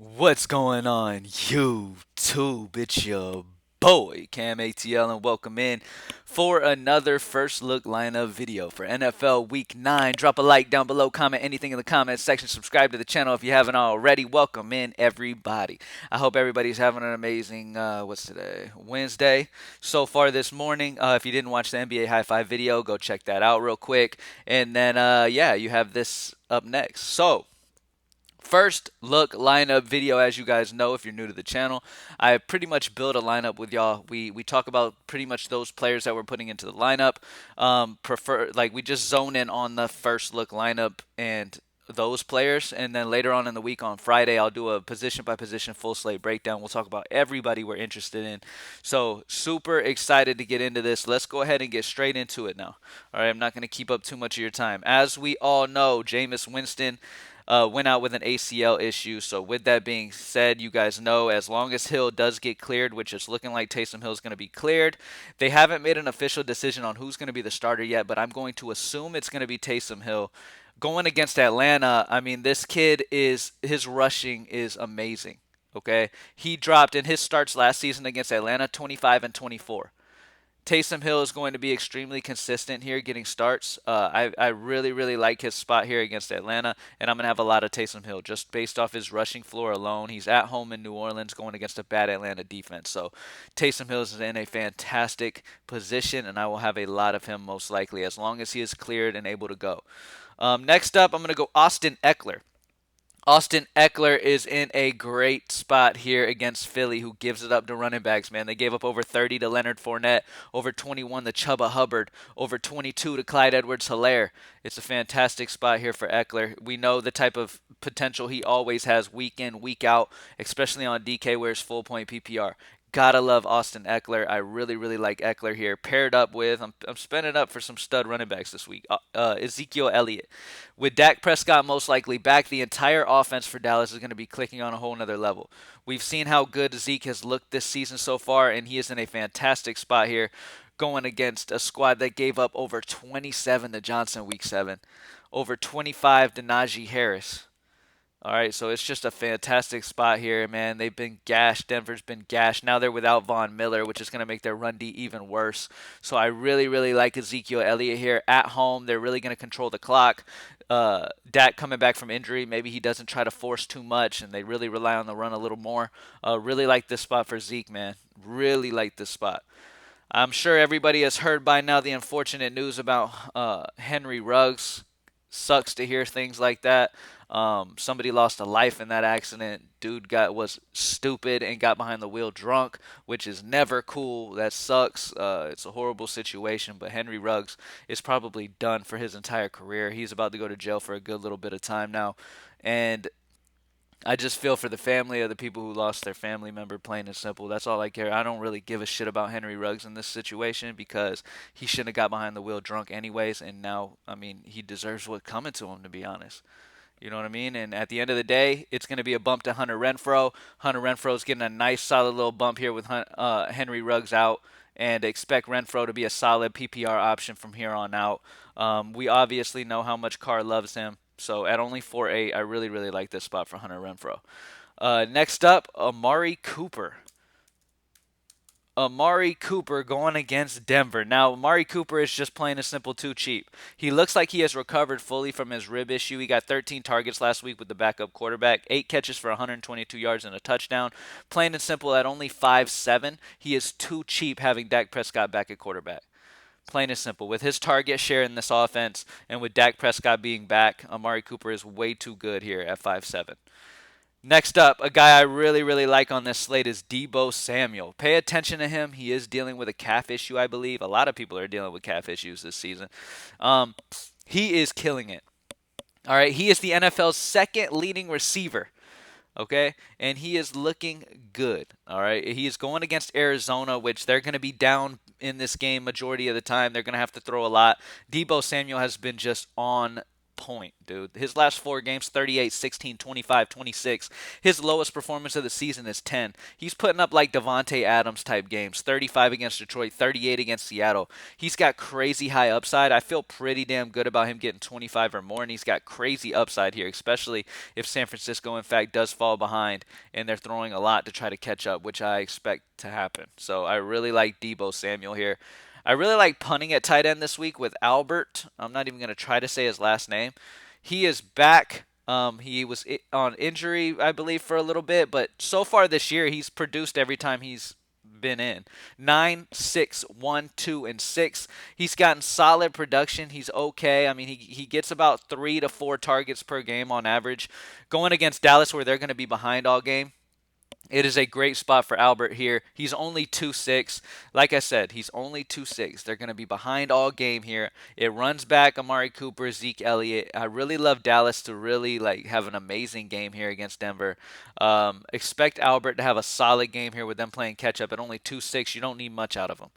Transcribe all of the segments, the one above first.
What's going on, YouTube? It's your boy, CamATL, and welcome in for another first look lineup video for NFL Week 9. Drop a like down below, comment anything in the comment section, subscribe to the channel if you haven't already. Welcome in, everybody. I hope everybody's having an amazing, what's today? Wednesday so far this morning. If you didn't watch the NBA High Five video, go check that out real quick. And then, yeah, you have this up next. So, first look lineup video. As you guys know, if you're new to the channel, I pretty much build a lineup with y'all. We talk about pretty much those players that we're putting into the lineup. Prefer like we just zone in on the first look lineup and those players, and then later on in the week on Friday I'll do a position by position full slate breakdown. We'll talk about everybody we're interested in. So super excited to get into this. Let's go ahead and get straight into it now. All right, I'm not going to keep up too much of your time. As we all know, Jameis Winston went out with an ACL issue. So with that being said, you guys know as long as Hill does get cleared, which is looking like Taysom Hill is going to be cleared, they haven't made an official decision on who's going to be the starter yet, but I'm going to assume it's going to be Taysom Hill. Going against Atlanta, I mean, this kid is, his rushing is amazing. Okay, he dropped in his starts last season against Atlanta 25 and 24. Taysom Hill is going to be extremely consistent here getting starts. I really like his spot here against Atlanta, and I'm going to have a lot of Taysom Hill just based off his rushing floor alone. He's at home in New Orleans going against a bad Atlanta defense. So Taysom Hill is in a fantastic position, and I will have a lot of him most likely as long as he is cleared and able to go. Next up, I'm going to go Austin Eckler. Austin Eckler is in a great spot here against Philly, who gives it up to running backs, man. They gave up over 30 to Leonard Fournette, over 21 to Chuba Hubbard, over 22 to Clyde Edwards-Helaire. It's a fantastic spot here for Eckler. We know the type of potential he always has week in, week out, especially on DK where it's full point PPR. Gotta love Austin Eckler. I really like Eckler here. Paired up with, I'm spending up for some stud running backs this week. Ezekiel Elliott. With Dak Prescott most likely back, the entire offense for Dallas is going to be clicking on a whole nother level. We've seen how good Zeke has looked this season so far, and he is in a fantastic spot here going against a squad that gave up over 27 to Johnson week 7, over 25 to Najee Harris. All right, so it's just a fantastic spot here, man. They've been gashed. Denver's been gashed. Now they're without Von Miller, which is going to make their run D even worse. So I really like Ezekiel Elliott here at home. They're really going to control the clock. Dak coming back from injury, maybe he doesn't try to force too much, and they really rely on the run a little more. Really like this spot for Zeke, man. Really like this spot. I'm sure everybody has heard by now the unfortunate news about Henry Ruggs. Sucks to hear things like that. Somebody lost a life in that accident. Dude was stupid and got behind the wheel drunk, which is never cool. That sucks. It's a horrible situation. But Henry Ruggs is probably done for his entire career. He's about to go to jail for a good little bit of time now, and I just feel for the family of the people who lost their family member, plain and simple. That's all I care. I don't really give a shit about Henry Ruggs in this situation because he shouldn't have got behind the wheel drunk anyways. And now, I mean, he deserves what's coming to him, to be honest. You know what I mean? And at the end of the day, it's going to be a bump to Hunter Renfrow. Hunter Renfrow's getting a nice, solid little bump here with Henry Ruggs out. And expect Renfrow to be a solid PPR option from here on out. We obviously know how much Carr loves him. So at only 4.8, I really like this spot for Hunter Renfrow. Next up, Amari Cooper. Amari Cooper going against Denver. Now, Amari Cooper is just plain and simple too cheap. He looks like he has recovered fully from his rib issue. He got 13 targets last week with the backup quarterback, 8 catches for 122 yards and a touchdown. Plain and simple, at only 5'7", he is too cheap having Dak Prescott back at quarterback. Plain and simple. With his target share in this offense and with Dak Prescott being back, Amari Cooper is way too good here at 5'7". Next up, a guy I really like on this slate is Deebo Samuel. Pay attention to him. He is dealing with a calf issue, I believe. A lot of people are dealing with calf issues this season. He is killing it. All right, he is the NFL's second leading receiver. Okay, and he is looking good. All right, he is going against Arizona, which they're going to be down in this game majority of the time. They're going to have to throw a lot. Deebo Samuel has been just on point, dude. His last 4 games, 38, 16, 25, 26. His lowest performance of the season is 10. He's putting up like Devontae Adams type games, 35 against Detroit, 38 against Seattle. He's got crazy high upside. I feel pretty damn good about him getting 25 or more, and he's got crazy upside here, especially if San Francisco, in fact, does fall behind and they're throwing a lot to try to catch up, which I expect to happen. So I really like Debo Samuel here. I really like punting at tight end this week with Albert. I'm not even going to try to say his last name. He is back. He was on injury, I believe, for a little bit, but so far this year, he's produced every time he's been in. 9, 6, 1, 2, and 6. He's gotten solid production. He's okay. I mean, he gets about 3 to 4 targets per game on average. Going against Dallas, where they're going to be behind all game, it is a great spot for Albert here. He's only 2-6. Like I said, he's only 2-6. They're going to be behind all game here. It runs back Amari Cooper, Zeke Elliott. I really love Dallas to really like have an amazing game here against Denver. Expect Albert to have a solid game here with them playing catch up at only 2-6. You don't need much out of him.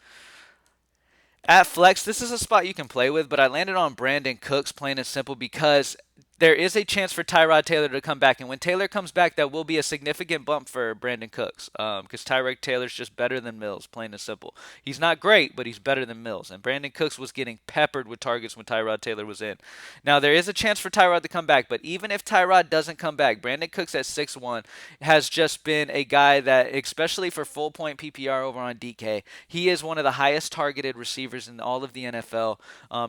At flex, this is a spot you can play with, but I landed on Brandon Cooks, plain and simple, because there is a chance for Tyrod Taylor to come back. And when Taylor comes back, that will be a significant bump for Brandon Cooks, because Tyrod Taylor's just better than Mills, plain and simple. He's not great, but he's better than Mills. And Brandon Cooks was getting peppered with targets when Tyrod Taylor was in. Now, there is a chance for Tyrod to come back, but even if Tyrod doesn't come back, Brandon Cooks at 6-1 has just been a guy that, especially for full point PPR over on DK, he is one of the highest targeted receivers in all of the NFL,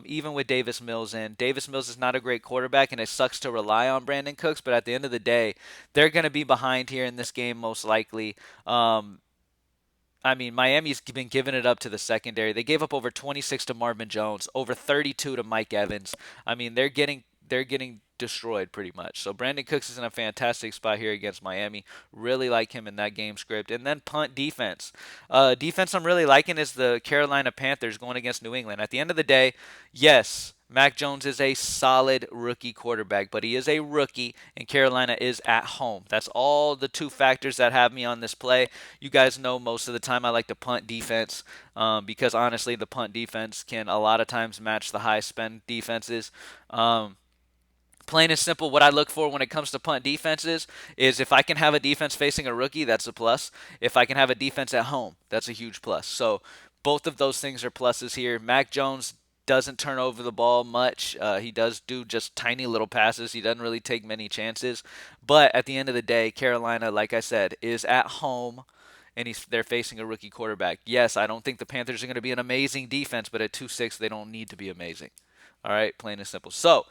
even with Davis Mills in. Davis Mills is not a great quarterback, and it sucks to rely on Brandon Cooks, but at the end of the day, they're going to be behind here in this game most likely. I mean, Miami's been giving it up to the secondary. They gave up over 26 to Marvin Jones, over 32 to Mike Evans. I mean, they're getting destroyed pretty much. So Brandon Cooks is in a fantastic spot here against Miami. Really like him in that game script. And then punt defense. Defense I'm really liking is the Carolina Panthers going against New England. At the end of the day, yes, Mac Jones is a solid rookie quarterback, but he is a rookie, and Carolina is at home. That's all the two factors that have me on this play. You guys know most of the time I like the punt defense, because honestly, the punt defense can a lot of times match the high spend defenses. Plain and simple, what I look for when it comes to punt defenses is if I can have a defense facing a rookie, that's a plus. If I can have a defense at home, that's a huge plus. So both of those things are pluses here. Mac Jones doesn't turn over the ball much. He does do just tiny little passes. He doesn't really take many chances. But at the end of the day, Carolina, like I said, is at home, and they're facing a rookie quarterback. Yes, I don't think the Panthers are going to be an amazing defense, but at 2-6, they don't need to be amazing. All right, plain and simple. So,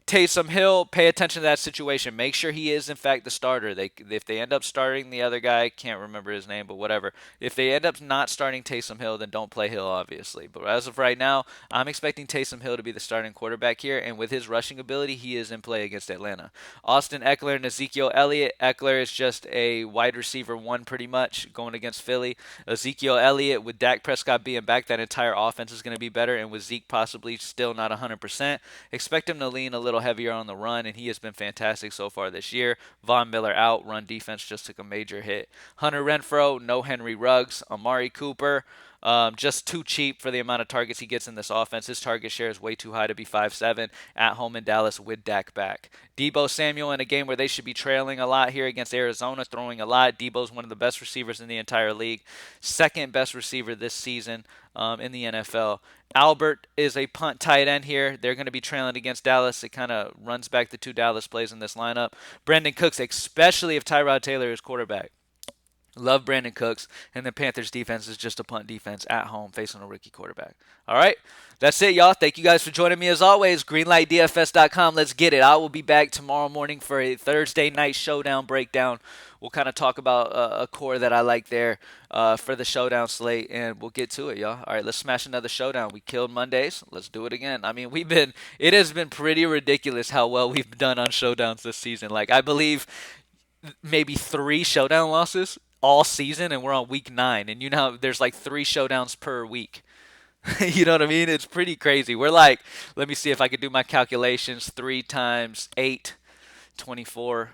Taysom Hill, pay attention to that situation. Make sure he is, in fact, the starter. If they end up starting the other guy, can't remember his name, but whatever. If they end up not starting Taysom Hill, then don't play Hill, obviously. But as of right now, I'm expecting Taysom Hill to be the starting quarterback here, and with his rushing ability, he is in play against Atlanta. Austin Eckler and Ezekiel Elliott. Eckler is just a wide receiver one, pretty much, going against Philly. Ezekiel Elliott, with Dak Prescott being back, that entire offense is going to be better, and with Zeke possibly still not 100%, expect him to lean a little heavier on the run, and he has been fantastic so far this year. Von Miller out. Run defense just took a major hit. Hunter Renfrow, no Henry Ruggs. Amari Cooper, just too cheap for the amount of targets he gets in this offense. His target share is way too high to be 5-7 at home in Dallas with Dak back. Debo Samuel in a game where they should be trailing a lot here against Arizona, throwing a lot. Debo's one of the best receivers in the entire league. Second best receiver this season in the NFL. Albert is a punt tight end here. They're going to be trailing against Dallas. It kind of runs back the two Dallas plays in this lineup. Brandon Cooks, especially if Tyrod Taylor is quarterback. Love Brandon Cooks, and the Panthers defense is just a punt defense at home facing a rookie quarterback. All right, that's it, y'all. Thank you guys for joining me as always. GreenlightDFS.com. Let's get it. I will be back tomorrow morning for a Thursday night showdown breakdown. We'll kind of talk about a core that I like there for the showdown slate, and we'll get to it, y'all. All right, let's smash another showdown. We killed Mondays. Let's do it again. I mean, it has been pretty ridiculous how well we've done on showdowns this season. Like, I believe maybe 3 showdown losses all season, and we're on week 9, and you know there's like 3 showdowns per week. You know what I mean? It's pretty crazy. We're like, let me see if I could do my calculations. 3 times 8, 24.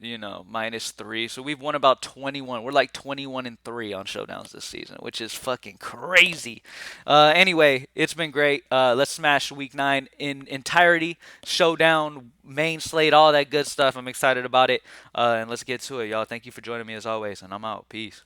-3. So we've won about 21. We're like 21-3 on showdowns this season, which is fucking crazy. Anyway, it's been great. Let's smash week 9 in entirety. Showdown, main slate, all that good stuff. I'm excited about it. And let's get to it, y'all. Thank you for joining me as always, and I'm out. Peace.